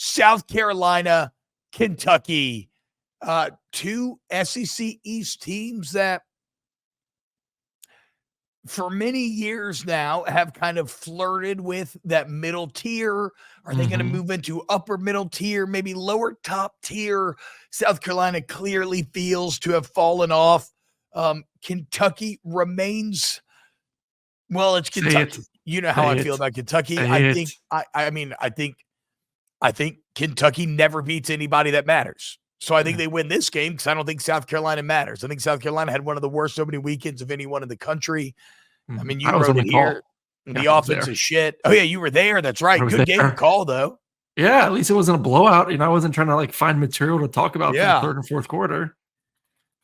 South Carolina, Kentucky, two SEC East teams that for many years now have kind of flirted with that middle tier. Are they going to move into upper middle tier, maybe lower top tier? South Carolina clearly feels to have fallen off. Kentucky remains, well, it's Kentucky. You know how I feel about Kentucky. I think Kentucky never beats anybody that matters. So I think they win this game because I don't think South Carolina matters. I think South Carolina had one of the worst opening weekends of anyone in the country. I mean, you wrote it here. The offense is shit. Oh, yeah, you were there. That's right. Good game call, though. Yeah, at least it wasn't a blowout. I wasn't trying to find material to talk about for the third and fourth quarter.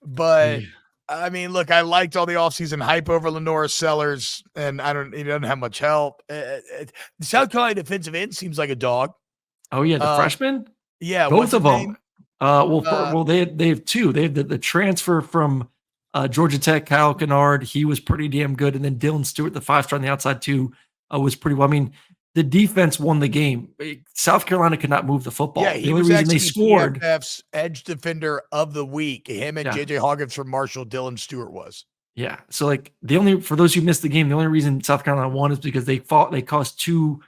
But I mean, look, I liked all the offseason hype over Lenora Sellers, and he doesn't have much help. The South Carolina defensive end seems like a dog. Oh yeah, the freshman. Yeah, both of them. They have two. They have the transfer from Georgia Tech, Kyle Kennard. He was pretty damn good, and then Dylan Stewart, the 5-star on the outside too, was pretty well. I mean, the defense won the game. South Carolina could not move the football. Yeah, he was actually they scored. PFF's edge defender of the week. Him and JJ Hoggins from Marshall, Dylan Stewart was. Yeah. So for those who missed the game, the only reason South Carolina won is because they caused two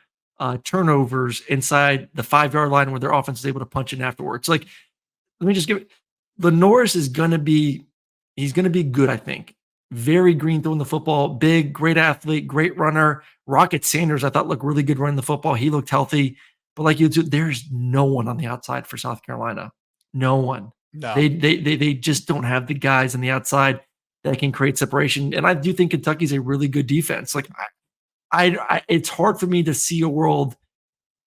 turnovers inside the 5-yard line where their offense was able to punch in afterwards. Let me just give it. Norris is going to be, he's going to be good, I think. Very green throwing the football, big, great athlete, great runner. Rocket Sanders, I thought looked really good running the football. He looked healthy. But there's no one on the outside for South Carolina. No one. No. They just don't have the guys on the outside that can create separation. And I do think Kentucky's a really good defense. It's hard for me to see a world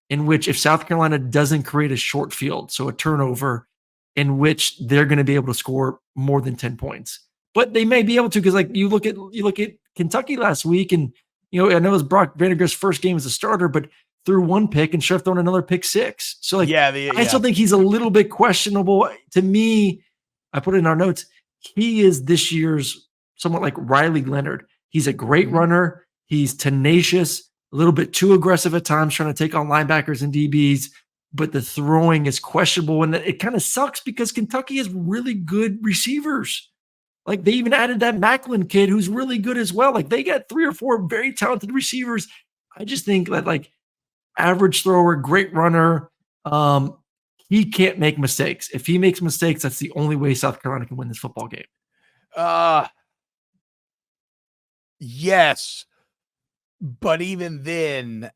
in which if South Carolina doesn't create a short field, so a turnover, in which they're going to be able to score more than 10 points. But they may be able to because you look at Kentucky last week, and I know it was Brock Vandegrift's first game as a starter, but threw one pick and should have thrown another pick six. So I still think he's a little bit questionable. To me, I put it in our notes, he is this year's somewhat like Riley Leonard. He's a great runner. He's tenacious, a little bit too aggressive at times, trying to take on linebackers and DBs, but the throwing is questionable. And it kind of sucks because Kentucky has really good receivers. They even added that Macklin kid who's really good as well. They got 3 or 4 very talented receivers. I just think that average thrower, great runner, he can't make mistakes. If he makes mistakes, that's the only way South Carolina can win this football game. Yes. But even then,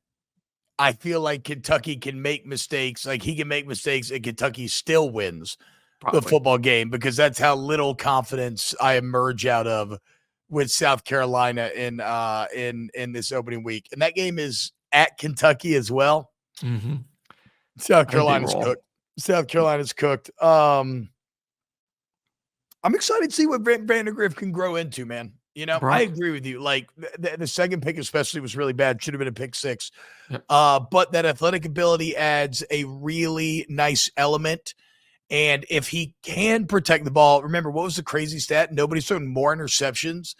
I feel like Kentucky can make mistakes. He can make mistakes and Kentucky still wins the football game because that's how little confidence I emerge out of with South Carolina in this opening week. And that game is at Kentucky as well. Mm-hmm. South Carolina's cooked. South Carolina's cooked. I'm excited to see what Vandegrift can grow into, man. I agree with you. The second pick especially was really bad. Should have been a pick 6. Yep. But that athletic ability adds a really nice element. And if he can protect the ball, remember, what was the crazy stat? Nobody's thrown more interceptions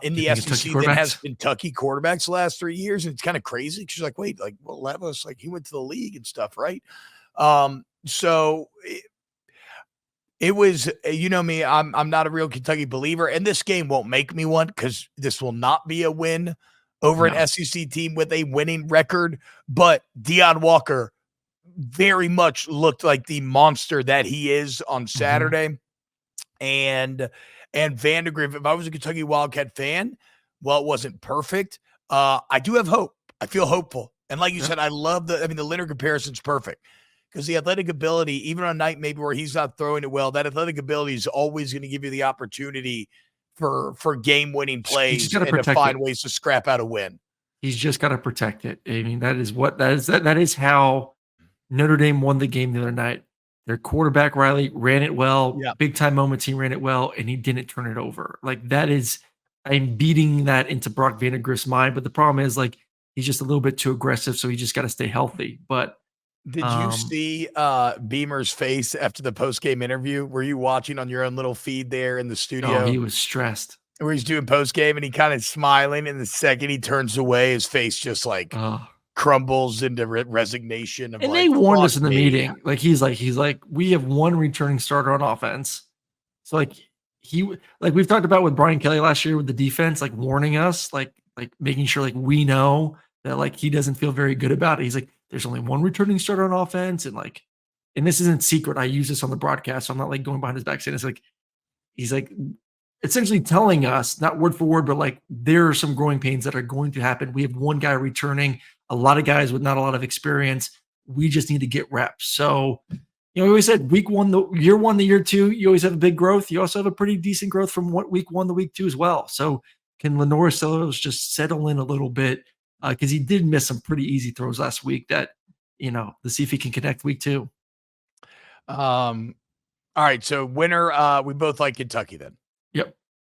in the SEC than has Kentucky quarterbacks the last 3 years. And it's kind of crazy because you're wait, Levis, he went to the league and stuff, right? So it was, me, I'm not a real Kentucky believer, and this game won't make me one because this will not be a win over an SEC team with a winning record. But Deion Walker very much looked like the monster that he is on Saturday. And Vandegrift, if I was a Kentucky Wildcat fan, well, it wasn't perfect. I do have hope. I feel hopeful. And like you said, I love the Leonard comparison's perfect because the athletic ability, even on a night maybe where he's not throwing it well, that athletic ability is always going to give you the opportunity for game-winning plays and to find ways to scrap out a win. He's just got to protect it. That is how Notre Dame won the game the other night. Their quarterback, Riley, ran it well. Yeah. Big time moments, he ran it well, and he didn't turn it over. I'm beating that into Brock Vandegrift's mind, but the problem is he's just a little bit too aggressive, so he just got to stay healthy. But did you see Beamer's face after the post-game interview? Were you watching on your own little feed there in the studio? Oh, he was stressed. Where he's doing post-game and he kind of smiling, and the second he turns away, his face just crumbles into resignation of And like, they warned fuck us in the me. meeting. Like he's like, we have one returning starter on offense. So like like we've talked about with Brian Kelly last year with the defense, like warning us, like making sure like we know that like he doesn't feel very good about it. He's like, there's only one returning starter on offense, and this isn't secret. I use this on the broadcast, so I'm not like going behind his back saying it's like he's like essentially telling us, not word for word, but like there are some growing pains that are going to happen. We have one guy returning, a lot of guys with not a lot of experience. We just need to get reps. So, we always said week one, the year one, the year two, you always have a big growth. You also have a pretty decent growth from week one to week two as well. So can Lenore Sellos just settle in a little bit? Because he did miss some pretty easy throws last week that, to see if he can connect week two. All right. So winner, we both like Kentucky then. Yep.